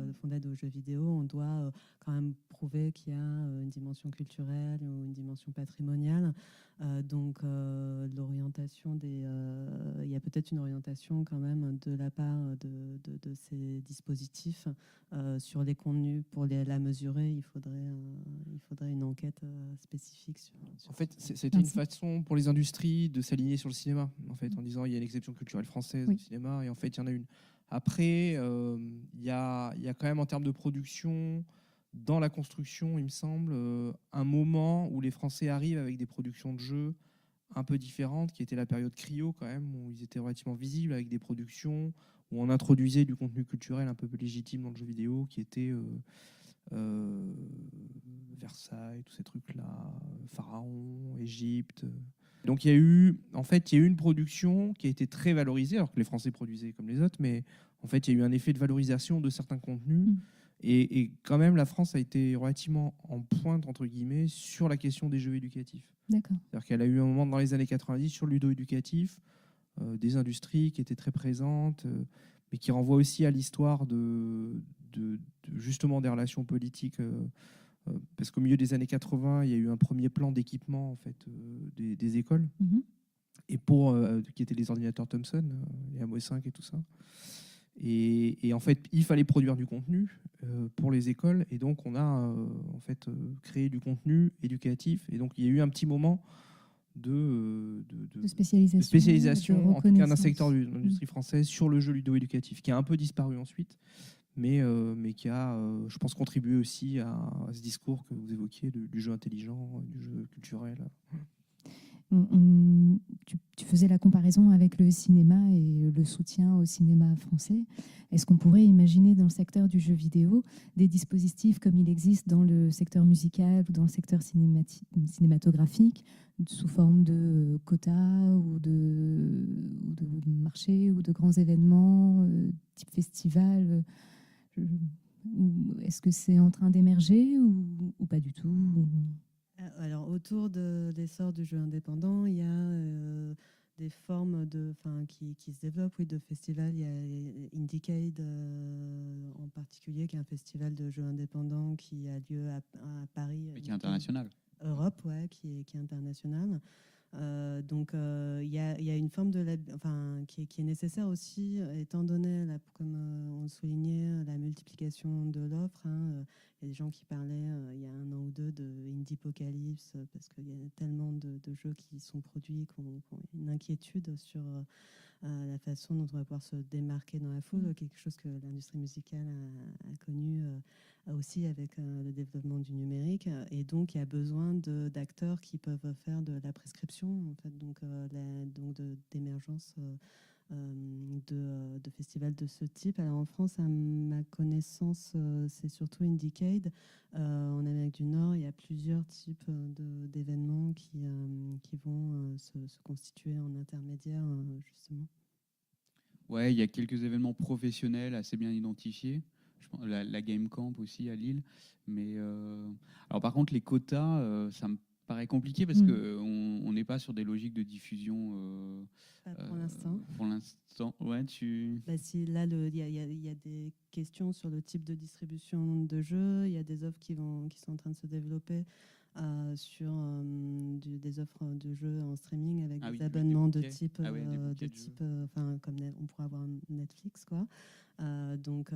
le Fonds d'aide aux jeux vidéo. On doit quand même prouver qu'il y a une dimension culturelle ou une dimension patrimoniale. Donc l'orientation il y a peut-être une orientation quand même de la part de ces dispositifs sur les contenus. Pour la mesurer, il faudrait une enquête spécifique sur en fait, c'était une façon pour les industries de s'aligner sur le cinéma, en fait, en disant il y a une exception culturelle française au cinéma, et en fait il y en a une. Après, il y a quand même en termes de production, dans la construction, il me semble, un moment où les Français arrivent avec des productions de jeux un peu différentes, qui était la période Cryo quand même, où ils étaient relativement visibles, avec des productions où on introduisait du contenu culturel un peu plus légitime dans le jeu vidéo, qui était Versailles, tous ces trucs-là, Pharaon, Égypte. Donc il y a eu une production qui a été très valorisée, alors que les Français produisaient comme les autres, mais en fait il y a eu un effet de valorisation de certains contenus. Et quand même, la France a été relativement en pointe, entre guillemets, sur la question des jeux éducatifs. D'accord. C'est-à-dire qu'elle a eu un moment dans les années 90 sur le ludo-éducatif, des industries qui étaient très présentes, mais qui renvoient aussi à l'histoire justement des relations politiques. Parce qu'au milieu des années 80, il y a eu un premier plan d'équipement en fait, des écoles, et qui étaient les ordinateurs Thomson, les MO5 et tout ça. Et en fait, il fallait produire du contenu pour les écoles, et donc on a créé du contenu éducatif. Et donc il y a eu un petit moment de spécialisation en tout cas d'un secteur de l'industrie française sur le jeu ludo-éducatif, qui a un peu disparu ensuite, mais qui a, je pense, contribué aussi à ce discours que vous évoquiez du jeu intelligent, du jeu culturel. Tu faisais la comparaison avec le cinéma et le soutien au cinéma français. Est-ce qu'on pourrait imaginer dans le secteur du jeu vidéo des dispositifs comme il existe dans le secteur musical ou dans le secteur cinématographique, sous forme de quotas ou de marchés ou de grands événements type festival? Est-ce que c'est en train d'émerger ou pas du tout? Alors, autour de l'essor du jeu indépendant, il y a des formes qui se développent, de festivals. Il y a Indiecade en particulier, qui est un festival de jeux indépendants qui a lieu à Paris. Mais qui est international. Europe, qui est international. Donc, il y a une forme qui est nécessaire aussi, étant donné, comme on le soulignait, la multiplication de l'offre. Il y a des gens qui parlaient il y a 1 an ou 2 de Indiepocalypse, parce qu'il y a tellement de jeux qui sont produits qu'on a une inquiétude sur la façon dont on va pouvoir se démarquer dans la foule, quelque chose que l'industrie musicale a connu aussi avec le développement du numérique. Et donc, il y a besoin d'acteurs qui peuvent faire de la prescription, en fait, donc d'émergence de festivals de ce type. Alors en France, à ma connaissance, c'est surtout Indiecade. En Amérique du Nord, il y a plusieurs types d'événements qui vont se constituer en intermédiaire, justement. Ouais, il y a quelques événements professionnels assez bien identifiés. Je pense, la Game Camp aussi à Lille. Mais alors par contre, les quotas, ça me paraît compliqué parce qu'on n'est pas sur des logiques de diffusion. Pas pour l'instant. Pour l'instant, ouais, Si là, il y a des questions sur le type de distribution de jeux. Il y a des offres qui sont en train de se développer sur des offres de jeux en streaming avec des abonnements de type, comme on pourrait avoir Netflix, quoi. Donc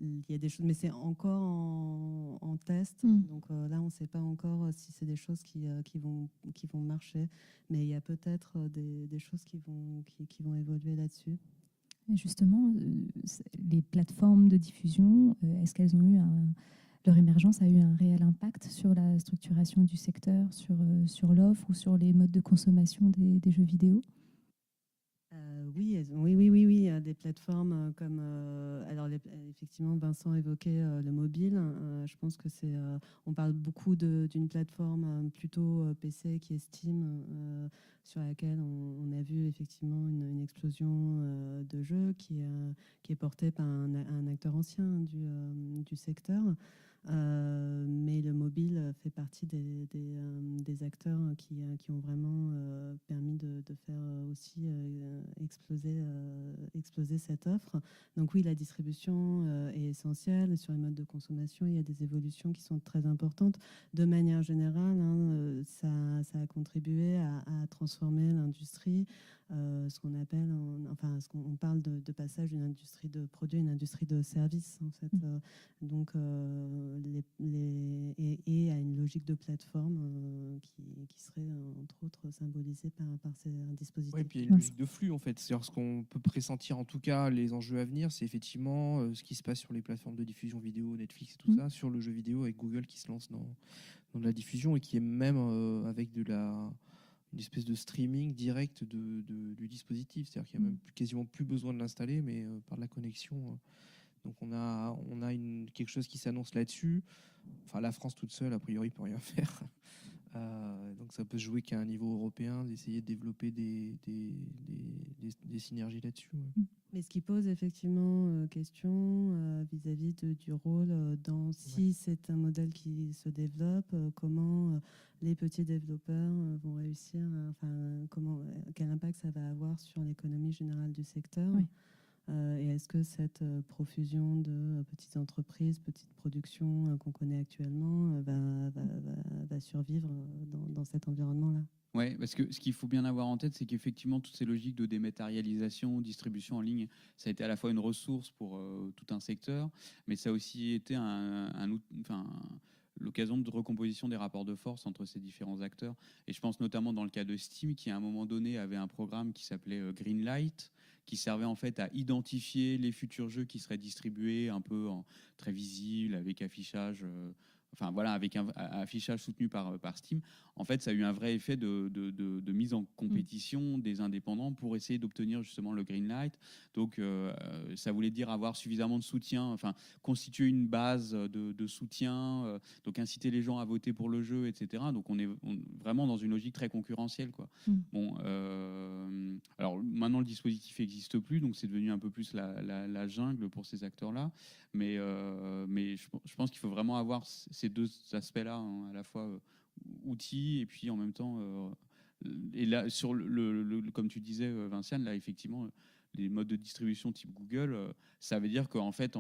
il y a des choses, mais c'est encore en test. Donc là, on ne sait pas encore si c'est des choses qui vont marcher, mais il y a peut-être des choses qui vont évoluer là-dessus. Et justement, les plateformes de diffusion, est-ce qu'elles ont eu leur émergence a eu un réel impact sur la structuration du secteur, sur l'offre ou sur les modes de consommation des jeux vidéo? Oui. Des plateformes comme... effectivement, Vincent évoquait le mobile. Je pense que on parle beaucoup d'une plateforme plutôt PC qui est Steam, sur laquelle on a vu effectivement une explosion de jeux qui est portée par un acteur ancien du secteur. Mais le mobile fait partie des acteurs qui ont vraiment permis de faire aussi exploser cette offre. Donc oui, la distribution est essentielle. Sur les modes de consommation, il y a des évolutions qui sont très importantes. De manière générale, ça a contribué à transformer l'industrie, ce qu'on appelle, on parle de passage d'une industrie de produits à une industrie de services, en fait. Donc, et à une logique de plateforme qui serait entre autres symbolisée par ces dispositifs. Oui, et puis il y a une logique de flux en fait. C'est-à-dire ce qu'on peut pressentir en tout cas les enjeux à venir, c'est effectivement ce qui se passe sur les plateformes de diffusion vidéo, Netflix et tout ça, sur le jeu vidéo avec Google qui se lance dans la diffusion et qui est même avec une espèce de streaming direct du dispositif. C'est-à-dire qu'il n'y a même quasiment plus besoin de l'installer, mais par la connexion. Donc on a quelque chose qui s'annonce là-dessus. Enfin, la France toute seule, a priori, peut rien faire. Donc ça peut se jouer qu'à un niveau européen, d'essayer de développer des synergies là-dessus. Ouais. Mais ce qui pose effectivement question vis-à-vis du rôle si c'est un modèle qui se développe, comment les petits développeurs vont réussir, quel impact ça va avoir sur l'économie générale du secteur. Oui. Et est-ce que cette profusion de petites entreprises, petites productions qu'on connaît actuellement va survivre dans cet environnement-là? Oui, parce que ce qu'il faut bien avoir en tête, c'est qu'effectivement, toutes ces logiques de dématérialisation, distribution en ligne, ça a été à la fois une ressource pour tout un secteur, mais ça a aussi été l'occasion de recomposition des rapports de force entre ces différents acteurs. Et je pense notamment dans le cas de Steam, qui à un moment donné avait un programme qui s'appelait Greenlight, qui servait en fait à identifier les futurs jeux qui seraient distribués un peu très visibles, avec affichage... avec un affichage soutenu par Steam. En fait, ça a eu un vrai effet de mise en compétition des indépendants pour essayer d'obtenir justement le Greenlight. Donc, ça voulait dire avoir suffisamment de soutien, constituer une base de soutien, donc inciter les gens à voter pour le jeu, etc. Donc, on est vraiment dans une logique très concurrentielle, quoi. Bon, alors maintenant, le dispositif n'existe plus, donc c'est devenu un peu plus la jungle pour ces acteurs-là. Mais je pense qu'il faut vraiment avoir ces deux aspects-là, à la fois outils et puis en même temps... et là, comme tu disais, Vinciane, là, effectivement, les modes de distribution type Google, ça veut dire qu'en fait,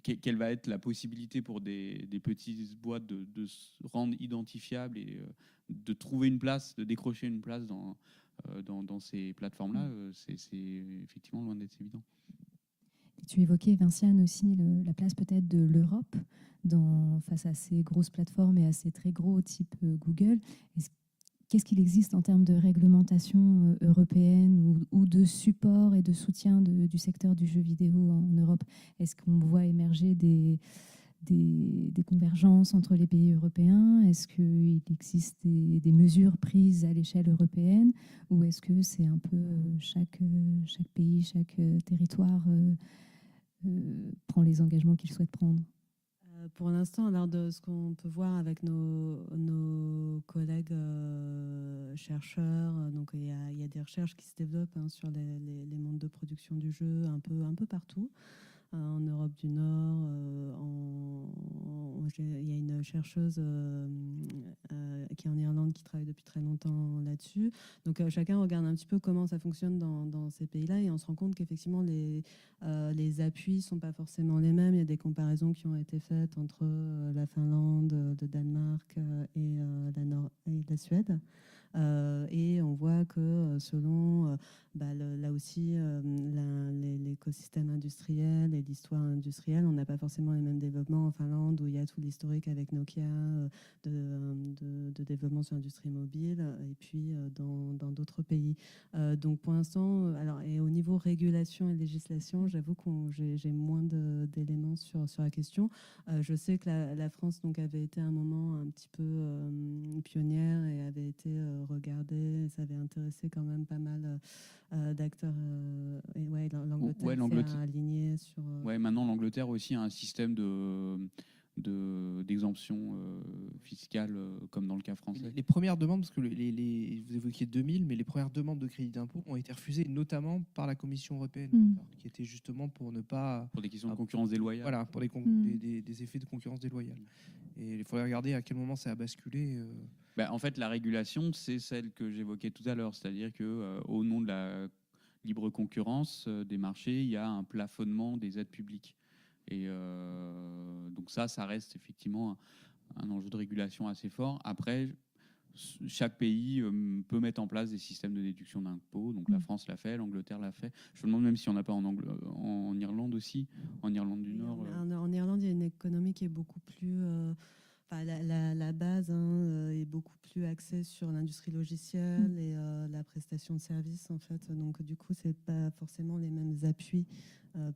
quelle va être la possibilité pour des petites boîtes de se rendre identifiables et de trouver une place, de décrocher une place dans ces plateformes-là, c'est effectivement loin d'être évident. Tu évoquais, Vinciane, aussi la place peut-être de l'Europe face à ces grosses plateformes et à ces très gros type Google. Qu'est-ce qu'il existe en termes de réglementation européenne ou de support et de soutien du secteur du jeu vidéo en Europe? Est-ce qu'on voit émerger des des convergences entre les pays européens? Est-ce qu'il existe des mesures prises à l'échelle européenne, ou est-ce que c'est un peu chaque pays, chaque territoire prend les engagements qu'il souhaite prendre? Pour l'instant, alors de ce qu'on peut voir avec nos collègues chercheurs, donc il y a des recherches qui se développent sur les mondes de production du jeu un peu partout. En Europe du Nord, il y a une chercheuse qui est en Irlande qui travaille depuis très longtemps là-dessus. Donc chacun regarde un petit peu comment ça fonctionne dans ces pays-là, et on se rend compte qu'effectivement les appuis ne sont pas forcément les mêmes. Il y a des comparaisons qui ont été faites entre la Finlande, le Danemark et la Suède. Et on voit que selon là aussi l'écosystème industriel et l'histoire industrielle, on n'a pas forcément les mêmes développements en Finlande, où il y a tout l'historique avec Nokia de développement sur l'industrie mobile, et puis dans d'autres pays. Donc pour l'instant, et au niveau régulation et législation, j'avoue que j'ai moins d'éléments sur la question. Je sais que la France donc avait été à un moment un petit peu pionnière et avait été regardée. Ça avait intéressé quand même pas mal d'acteurs. Et l'Angleterre s'est alignée sur. Maintenant l'Angleterre aussi a un système d'exemption fiscale comme dans le cas français. Les premières demandes, parce que vous évoquiez 2000, mais les premières demandes de crédit d'impôt ont été refusées notamment par la Commission européenne, qui était justement pour ne pas... Pour des questions de concurrence déloyale. Voilà, pour des effets de concurrence déloyale. Et il faudrait regarder à quel moment ça a basculé. En fait, la régulation, c'est celle que j'évoquais tout à l'heure, c'est-à-dire qu'au nom de la libre concurrence des marchés, il y a un plafonnement des aides publiques. Et donc ça reste effectivement un enjeu de régulation assez fort. Après, chaque pays peut mettre en place des systèmes de déduction d'impôts. Donc la France l'a fait, l'Angleterre l'a fait. Je me demande même si on n'a pas en Irlande aussi, en Irlande du Nord. En Irlande, il y a une économie qui est beaucoup plus... la base est beaucoup plus axée sur l'industrie logicielle et la prestation de services, en fait. Donc du coup, c'est pas forcément les mêmes appuis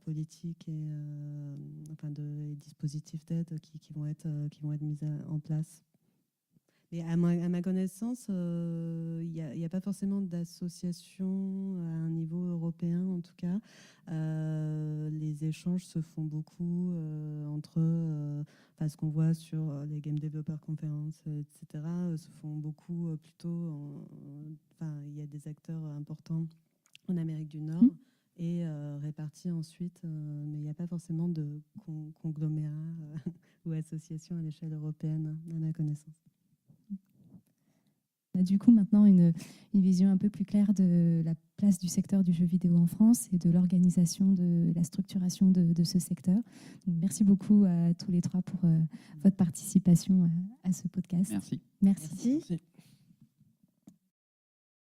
politiques et dispositifs d'aide qui vont être mis en place. Et à ma connaissance, il n'y a pas forcément d'association à un niveau européen, en tout cas. Les échanges se font beaucoup entre ce qu'on voit sur les Game Developer Conference, etc. Se font beaucoup plutôt. Il y a des acteurs importants en Amérique du Nord et répartis ensuite, mais il n'y a pas forcément de conglomérat ou association à l'échelle européenne, à ma connaissance. On a du coup maintenant une vision un peu plus claire de la place du secteur du jeu vidéo en France et de l'organisation, de la structuration de ce secteur. Donc, merci beaucoup à tous les trois pour votre participation à ce podcast. Merci. Merci.